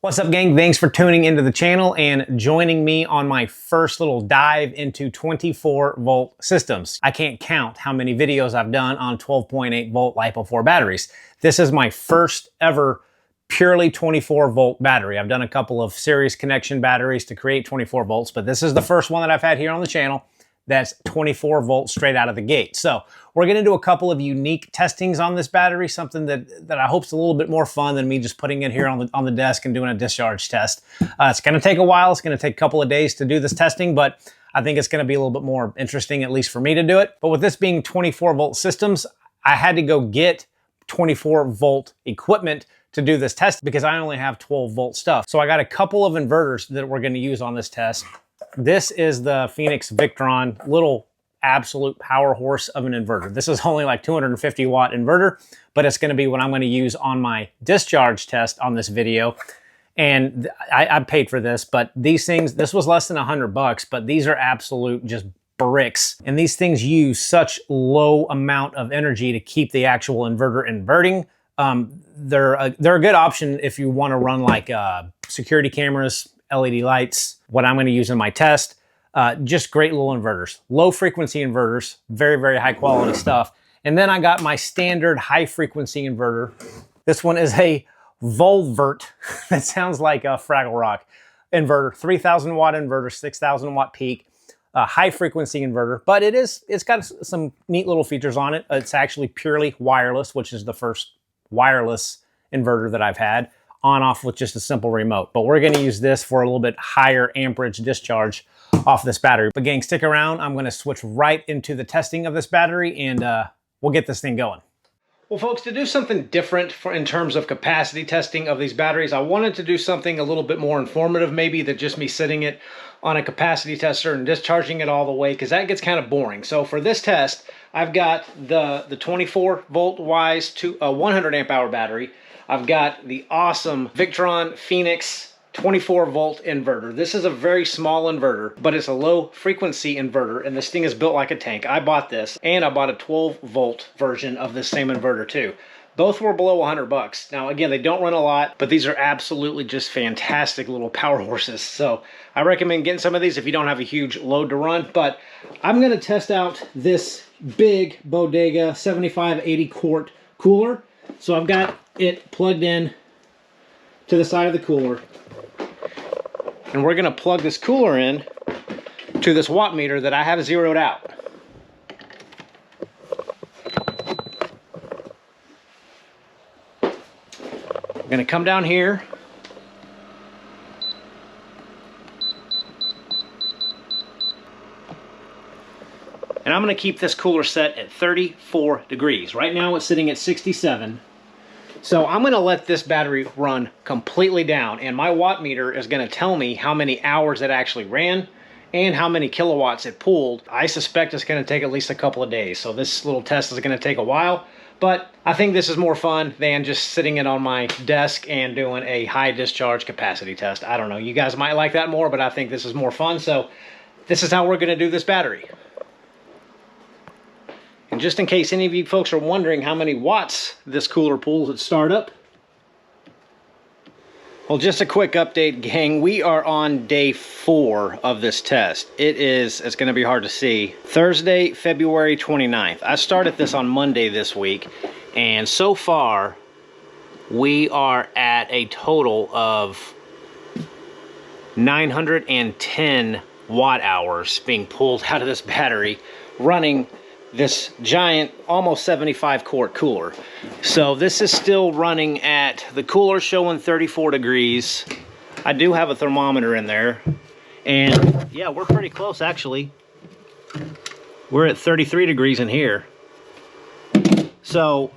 What's up, gang? Thanks for tuning into the channel and joining me on my first little dive into 24 volt systems. I can't count how many videos I've done on 12.8 volt LiPo4 batteries. This is my first ever purely 24 volt battery. I've done a couple of series connection batteries to create 24 volts, but this is the first one that I've had here on the channel that's 24 volts straight out of the gate. So we're gonna do a couple of unique testings on this battery, something that I hope's a little bit more fun than me just putting it here on the desk and doing a discharge test. It's gonna take a while. It's gonna take a couple of days to do this testing, but I think it's gonna be a little bit more interesting, at least for me to do it. But with this being 24 volt systems, I had to go get 24 volt equipment to do this test because I only have 12 volt stuff. So I got a couple of inverters that we're gonna use on this test. This is the Phonix Victron, little absolute power horse of an inverter. This is only like 250 watt inverter, but it's gonna be what I'm gonna use on my discharge test on this video. And I paid for this, but these things, this was less than $100, but these are absolute just bricks. And these things use such low amount of energy to keep the actual inverter inverting. They're a good option if you wanna run like security cameras, LED lights, what I'm going to use in my test. Just great little inverters. Low frequency inverters, very, very high quality stuff. And then I got my standard high frequency inverter. This one is a Voltvert. That sounds like a Fraggle Rock inverter. 3,000 watt inverter, 6,000 watt peak, high frequency inverter. But it's got some neat little features on it. It's actually purely wireless, which is the first wireless inverter that I've had. On off with just a simple remote. But we're gonna use this for a little bit higher amperage discharge off this battery. But gang, stick around. I'm gonna switch right into the testing of this battery and we'll get this thing going. Well, folks, to do something different in terms of capacity testing of these batteries, I wanted to do something a little bit more informative maybe than just me sitting it on a capacity tester and discharging it all the way, because that gets kind of boring. So for this test, I've got the 24 volt WEIZE 100 amp hour battery. I've got the awesome Victron Phonix 24 volt inverter. This is a very small inverter, but it's a low frequency inverter, and this thing is built like a tank. I bought this, and I bought a 12 volt version of this same inverter too. Both were below $100. Now again, they don't run a lot, but these are absolutely just fantastic little power horses. So I recommend getting some of these if you don't have a huge load to run. But I'm gonna test out this big Bodega 75-80 quart cooler. So I've got it plugged in to the side of the cooler, and we're going to plug this cooler in to this watt meter that I have zeroed out. I'm going to come down here, and I'm going to keep this cooler set at 34 degrees. Right now it's sitting at 67. So I'm going to let this battery run completely down, and my watt meter is going to tell me how many hours it actually ran and how many kilowatts it pulled. I suspect it's going to take at least a couple of days. So this little test is going to take a while, but I think this is more fun than just sitting it on my desk and doing a high discharge capacity test. I don't know. You guys might like that more, but I think this is more fun. So this is how we're going to do this battery. And just in case any of you folks are wondering how many watts this cooler pulls at startup, well, just a quick update, gang. We are on day 4 of this test. It's going to be hard to see, Thursday, February 29th. I started this on Monday this week, and so far we are at a total of 910 watt hours being pulled out of this battery, running this giant, almost 75 quart cooler. So this is still running at, the cooler showing 34 degrees. I do have a thermometer in there, and yeah, we're pretty close actually. We're at 33 degrees in here. So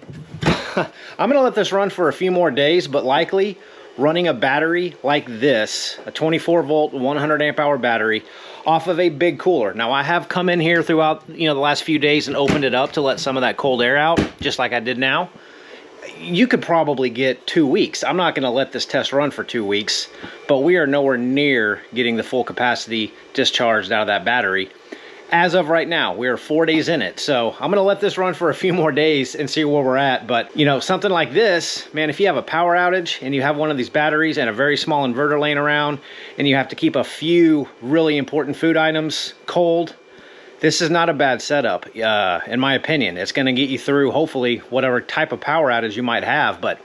I'm gonna let this run for a few more days, but likely running a battery like this, a 24 volt 100 amp hour battery, off of a big cooler. Now I have come in here throughout the last few days and opened it up to let some of that cold air out, just like I did now. You could probably get 2 weeks. I'm not going to let this test run for 2 weeks, but we are nowhere near getting the full capacity discharged out of that battery. as of right now, we're 4 days in it. So I'm gonna let this run for a few more days and see where we're at. But you know, something like this, man, if you have a power outage and you have one of these batteries and a very small inverter laying around and you have to keep a few really important food items cold, this is not a bad setup, in my opinion. It's gonna get you through, hopefully, whatever type of power outage you might have. But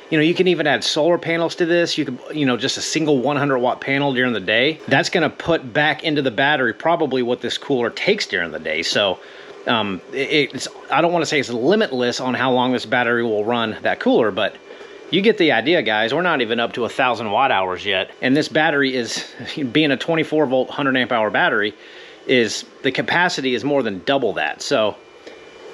you know, you can even add solar panels to this. You could, you know, just a single 100-watt panel during the day. That's gonna put back into the battery probably what this cooler takes during the day. So I don't wanna say it's limitless on how long this battery will run that cooler, but you get the idea, guys. We're not even up to 1,000 watt hours yet. And this battery is, being a 24 volt, 100 amp hour battery, the capacity is more than double that. So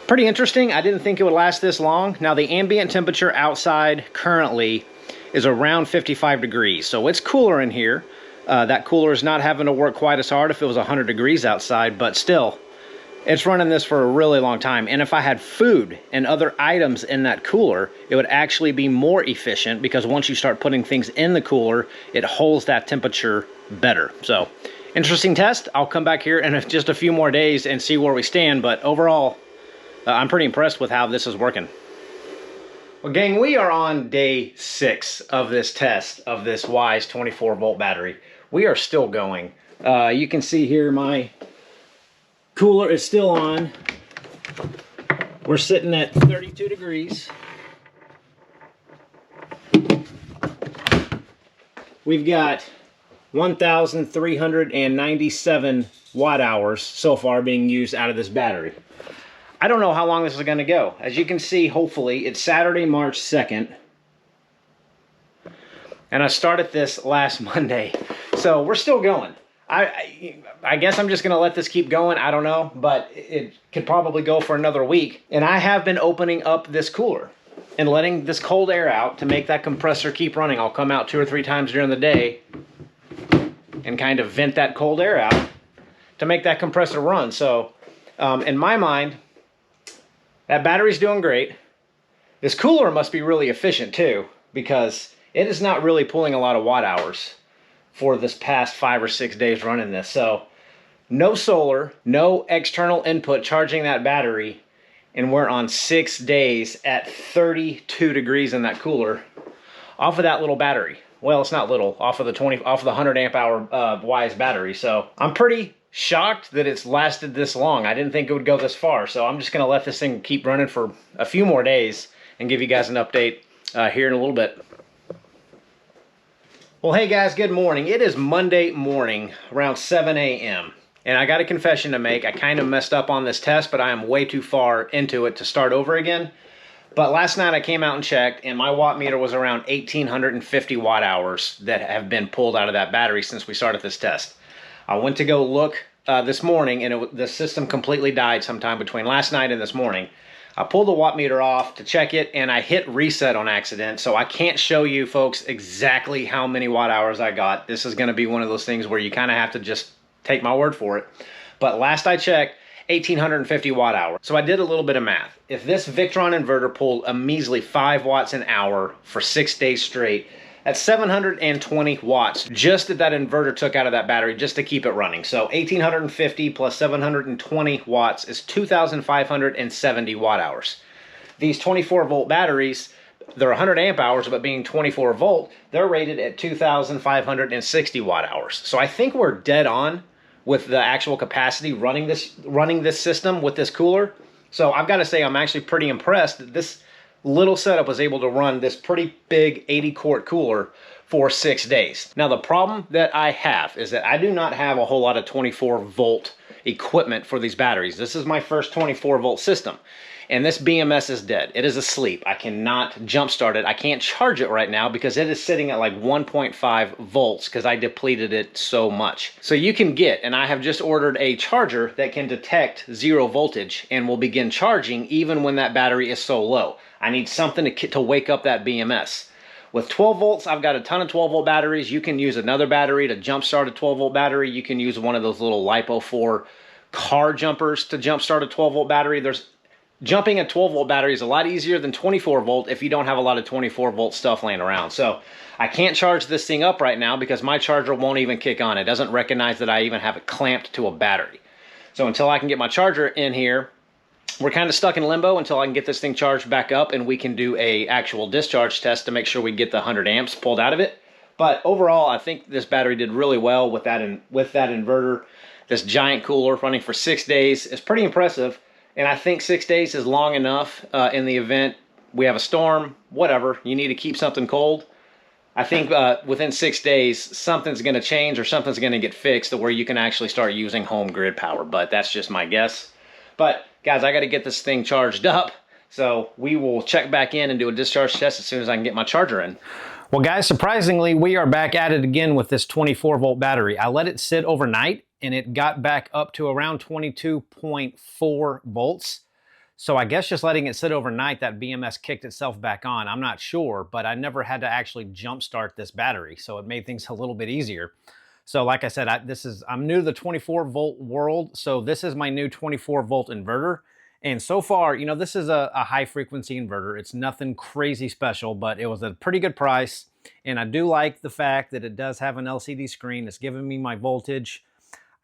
pretty interesting. I didn't think it would last this long. Now the ambient temperature outside currently is around 55 degrees. So it's cooler in here. That cooler is not having to work quite as hard if it was 100 degrees outside, but still, it's running this for a really long time. And if I had food and other items in that cooler, it would actually be more efficient, because once you start putting things in the cooler, it holds that temperature better. So interesting test. I'll come back here in just a few more days and see where we stand. But overall, I'm pretty impressed with how this is working. Well, gang, we are on day 6 of this test of this WEIZE 24 volt battery. We are still going. You can see here my cooler is still on. We're sitting at 32 degrees. We've got 1,397 watt hours so far being used out of this battery. I don't know how long this is going to go. As you can see, hopefully, it's Saturday, March 2nd. And I started this last Monday. So we're still going. I guess I'm just going to let this keep going. I don't know. But it could probably go for another week. And I have been opening up this cooler and letting this cold air out to make that compressor keep running. I'll come out 2 or 3 times during the day and kind of vent that cold air out to make that compressor run. So in my mind, that battery's doing great. This cooler must be really efficient too, because it is not really pulling a lot of watt hours for this past 5 or 6 days running this. So no solar, no external input charging that battery, and we're on 6 days at 32 degrees in that cooler off of that little battery. Well, it's not little, off of the 100 amp hour WEIZE battery. So I'm pretty shocked that it's lasted this long. I didn't think it would go this far. So I'm just gonna let this thing keep running for a few more days and give you guys an update here in a little bit. Well, hey guys, good morning. It is Monday morning around 7 a.m. And I got a confession to make. I kind of messed up on this test, but I am way too far into it to start over again. But last night I came out and checked, and my watt meter was around 1,850 watt hours that have been pulled out of that battery since we started this test. I went to go look this morning, and the system completely died sometime between last night and this morning. I pulled the watt meter off to check it, and I hit reset on accident, so I can't show you folks exactly how many watt hours I got. This is going to be one of those things where you kind of have to just take my word for it. But last I checked, 1,850 watt hours. So I did a little bit of math. If this Victron inverter pulled a measly 5 watts an hour for 6 days straight, that's 720 watts just that inverter took out of that battery just to keep it running. So 1,850 plus 720 watts is 2,570 watt hours. These 24 volt batteries, they're 100 amp hours, but being 24 volt, they're rated at 2,560 watt hours. So I think we're dead on with the actual capacity running this system with this cooler. So I've got to say, I'm actually pretty impressed that this little setup was able to run this pretty big 80-quart cooler for 6 days. Now, the problem that I have is that I do not have a whole lot of 24-volt equipment for these batteries. This is my first 24-volt system, and this BMS is dead. It is asleep. I cannot jumpstart it. I can't charge it right now because it is sitting at like 1.5 volts because I depleted it so much. So you can get, and I have just ordered a charger that can detect 0 voltage and will begin charging even when that battery is so low. I need something to wake up that BMS. With 12 volts, I've got a ton of 12 volt batteries. You can use another battery to jumpstart a 12 volt battery. You can use one of those little LiPo 4 car jumpers to jumpstart a 12 volt battery. Jumping a 12 volt battery is a lot easier than 24 volt if you don't have a lot of 24 volt stuff laying around. So I can't charge this thing up right now because my charger won't even kick on. It doesn't recognize that I even have it clamped to a battery. So until I can get my charger in here, we're kind of stuck in limbo until I can get this thing charged back up and we can do a actual discharge test to make sure we get the 100 amps pulled out of it. But overall, I think this battery did really well with that inverter. This giant cooler running for 6 days is pretty impressive. And I think 6 days is long enough in the event we have a storm, whatever, you need to keep something cold. I think within 6 days, something's going to change or something's going to get fixed to where you can actually start using home grid power. But that's just my guess. But guys, I got to get this thing charged up. So we will check back in and do a discharge test as soon as I can get my charger in. Well, guys, surprisingly, we are back at it again with this 24-volt battery. I let it sit overnight, and it got back up to around 22.4 volts. So I guess just letting it sit overnight, that BMS kicked itself back on. I'm not sure, but I never had to actually jumpstart this battery, so it made things a little bit easier. So like I said, I'm new to the 24-volt world, so this is my new 24-volt inverter. And so far, you know, this is a high-frequency inverter. It's nothing crazy special, but it was a pretty good price. And I do like the fact that it does have an LCD screen. It's giving me my voltage.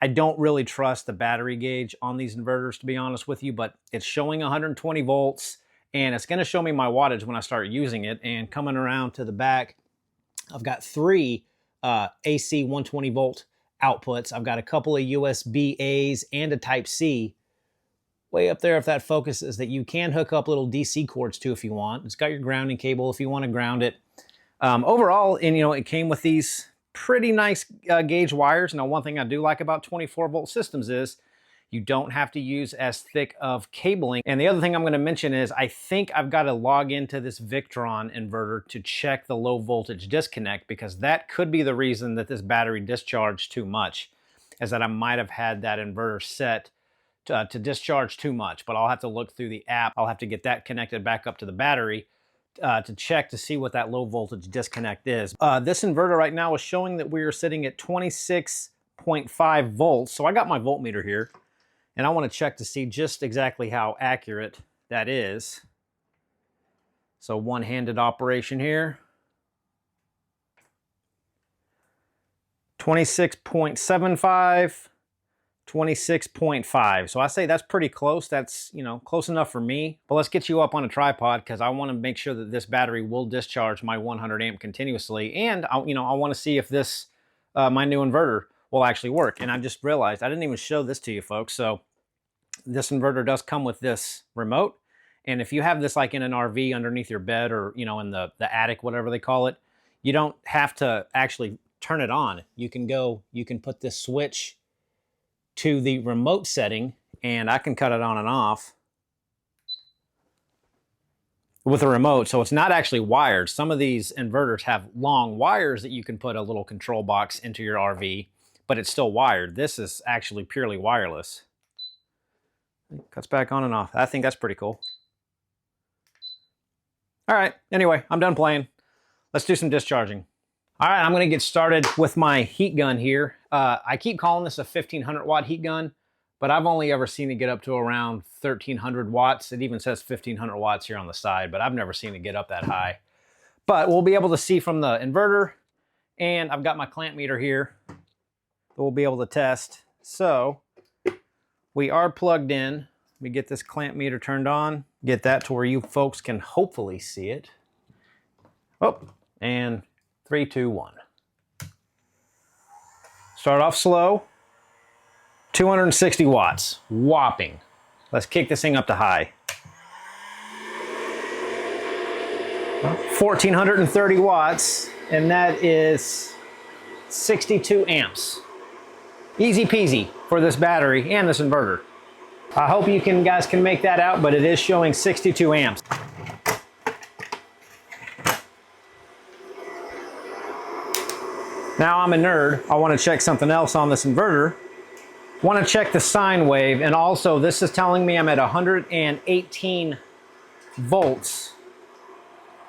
I don't really trust the battery gauge on these inverters, to be honest with you, but it's showing 120 volts, and it's going to show me my wattage when I start using it. And coming around to the back, I've got 3 AC 120 volt outputs. I've got a couple of USB A's and a Type C. Way up there, if that focuses, that you can hook up little DC cords to if you want. It's got your grounding cable if you want to ground it. Overall, and you know, it came with these pretty nice gauge wires. Now, one thing I do like about 24-volt systems is you don't have to use as thick of cabling. And the other thing I'm going to mention is I think I've got to log into this Victron inverter to check the low voltage disconnect, because that could be the reason that this battery discharged too much, is that I might have had that inverter set to discharge too much. But I'll have to look through the app. I'll have to get that connected back up to the battery to check to see what that low voltage disconnect is. This inverter right now is showing that we are sitting at 26.5 volts. So I got my voltmeter here, and I want to check to see just exactly how accurate that is. So one-handed operation here. 26.75. 26.5. So I say that's pretty close. That's, you know, close enough for me. But let's get you up on a tripod, because I want to make sure that this battery will discharge my 100 amp continuously. And I want to see if this, my new inverter will actually work. And I just realized I didn't even show this to you folks. So this inverter does come with this remote. And if you have this like in an RV underneath your bed, or, you know, in the attic, whatever they call it, you don't have to actually turn it on. You can put this switch to the remote setting, and I can cut it on and off with a remote. So it's not actually wired. Some of these inverters have long wires that you can put a little control box into your RV, but it's still wired. This is actually purely wireless. It cuts back on and off. I think that's pretty cool. All right, anyway, I'm done playing. Let's do some discharging. All right, I'm gonna get started with my heat gun here. I keep calling this a 1500 watt heat gun, but I've only ever seen it get up to around 1300 watts. It even says 1500 watts here on the side, but I've never seen it get up that high. But we'll be able to see from the inverter, and I've got my clamp meter here that we'll be able to test. So we are plugged in. Let me get this clamp meter turned on, get that to where you folks can hopefully see it. Oh, and 3, 2, 1. Start off slow. 260 watts. Whopping. Let's kick this thing up to high. 1430 watts, and that is 62 amps. Easy peasy for this battery and this inverter. I hope you guys can make that out, but it is showing 62 amps. Now I'm a nerd. I want to check something else on this inverter. Want to check the sine wave, and also this is telling me I'm at 118 volts.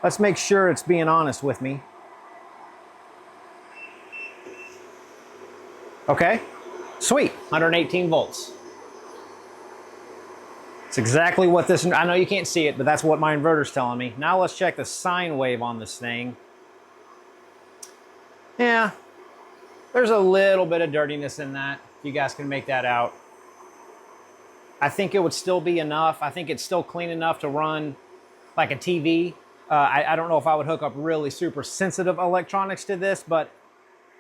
Let's make sure it's being honest with me. Okay, sweet, 118 volts. It's exactly what this, I know you can't see it, but that's what my inverter's telling me. Now let's check the sine wave on this thing. Yeah, there's a little bit of dirtiness in that. You guys can make that out. I think it would still be enough. I think it's still clean enough to run like a TV. I don't know if I would hook up really super sensitive electronics to this, but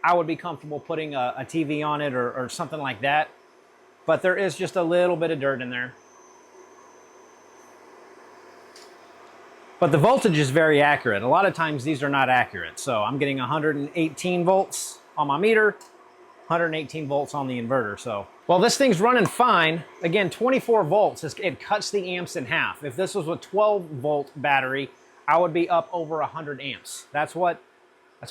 I would be comfortable putting a TV on it or something like that. But there is just a little bit of dirt in there. But the voltage is very accurate. A lot of times these are not accurate. So I'm getting 118 volts on my meter, 118 volts on the inverter. So, well, this thing's running fine. Again, 24 volts, it cuts the amps in half. If this was a 12 volt battery, I would be up over 100 amps. That's why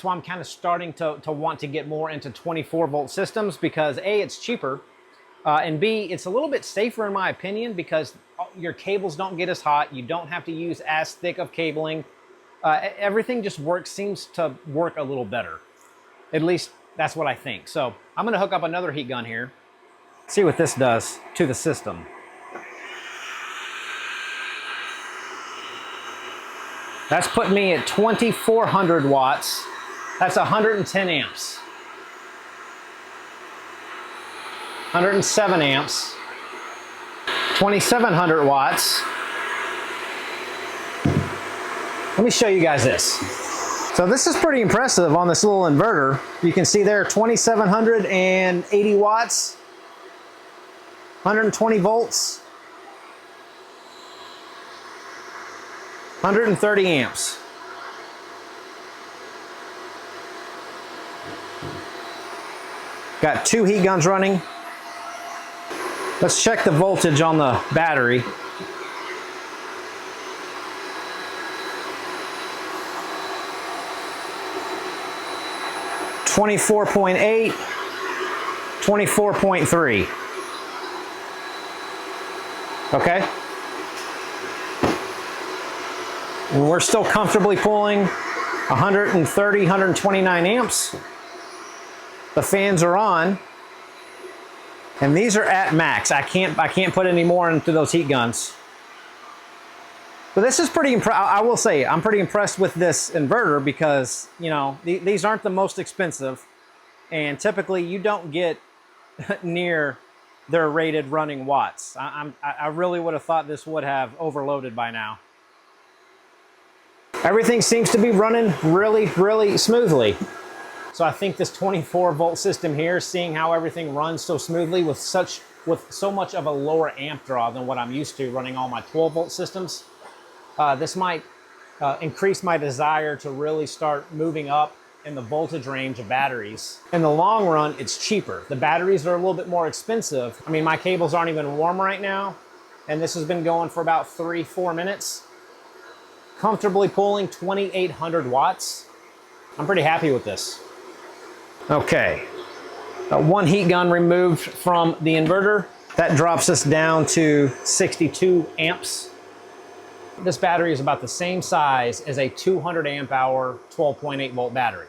I'm kind of starting to want to get more into 24 volt systems, because A, it's cheaper, and B, it's a little bit safer in my opinion, because your cables don't get as hot. You don't have to use as thick of cabling. Everything just seems to work a little better. At least that's what I think. So I'm gonna hook up another heat gun here, see what this does to the system. That's put me at 2,400 watts. That's 110 amps. 107 amps. 2,700 watts. Let me show you guys this. So this is pretty impressive on this little inverter. You can see there 2,780 watts, 120 volts, 130 amps. Got 2 heat guns running. Let's check the voltage on the battery. .8, 24.3. Okay. And we're still comfortably pulling 130, 129 amps. The fans are on. And these are at max. I can't put any more into those heat guns. But this is pretty I will say, I'm pretty impressed with this inverter, because, you know, these aren't the most expensive, and typically you don't get near their rated running watts. I really would have thought this would have overloaded by now. Everything seems to be running really, really smoothly. So I think this 24 volt system here, seeing how everything runs so smoothly with so much of a lower amp draw than what I'm used to running all my 12 volt systems, this might increase my desire to really start moving up in the voltage range of batteries. In the long run, it's cheaper. The batteries are a little bit more expensive. I mean, my cables aren't even warm right now, and this has been going for about 3-4 minutes. Comfortably pulling 2,800 watts. I'm pretty happy with this. Okay, 1 heat gun removed from the inverter. That drops us down to 62 amps. This battery is about the same size as a 200 amp hour 12.8 volt battery.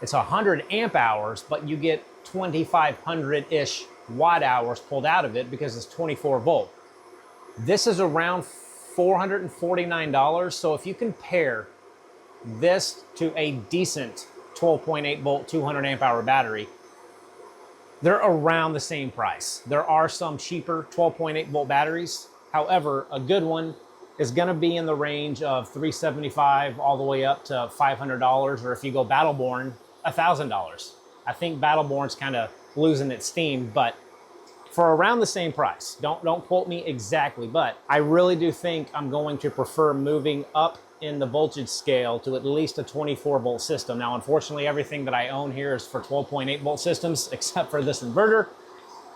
It's 100 amp hours, but you get 2,500-ish watt hours pulled out of it because it's 24 volt. This is around $449. So if you compare this to a decent 12.8 volt 200 amp hour battery, they're around the same price. There are some cheaper 12.8 volt batteries. However, a good one is gonna be in the range of $375 all the way up to $500, or if you go Battleborn, $1,000. I think Battleborn's kind of losing its steam, but for around the same price. Don't quote me exactly, but I really do think I'm going to prefer moving up in the voltage scale to at least a 24 volt system. Now, unfortunately, everything that I own here is for 12.8 volt systems, except for this inverter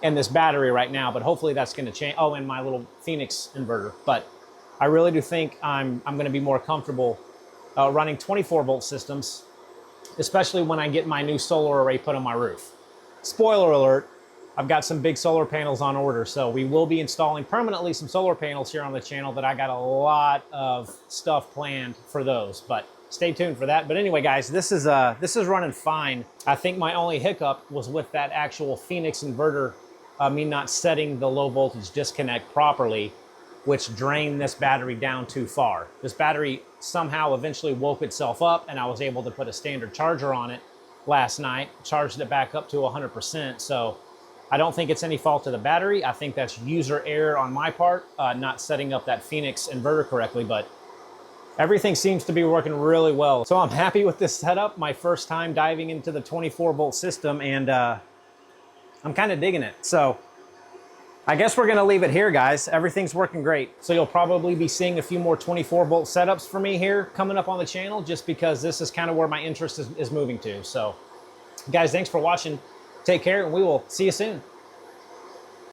and this battery right now, but hopefully that's gonna change. Oh, and my little Phonix inverter. But I really do think I'm gonna be more comfortable running 24 volt systems, especially when I get my new solar array put on my roof. Spoiler alert, I've got some big solar panels on order, so we will be installing permanently some solar panels here on the channel. That I got a lot of stuff planned for those, but stay tuned for that. But anyway, guys, this is running fine. I think my only hiccup was with that actual Phonix inverter, me not setting the low voltage disconnect properly, which drained this battery down too far. This battery somehow eventually woke itself up, and I was able to put a standard charger on it last night, charged it back up to 100%. So I don't think it's any fault of the battery. I think that's user error on my part, not setting up that Phonix inverter correctly, but everything seems to be working really well. So I'm happy with this setup. My first time diving into the 24 volt system, and I'm kind of digging it. So I guess we're gonna leave it here, guys. Everything's working great. So you'll probably be seeing a few more 24 volt setups for me here coming up on the channel, just because this is kind of where my interest is moving to. So guys, thanks for watching. Take care, and we will see you soon.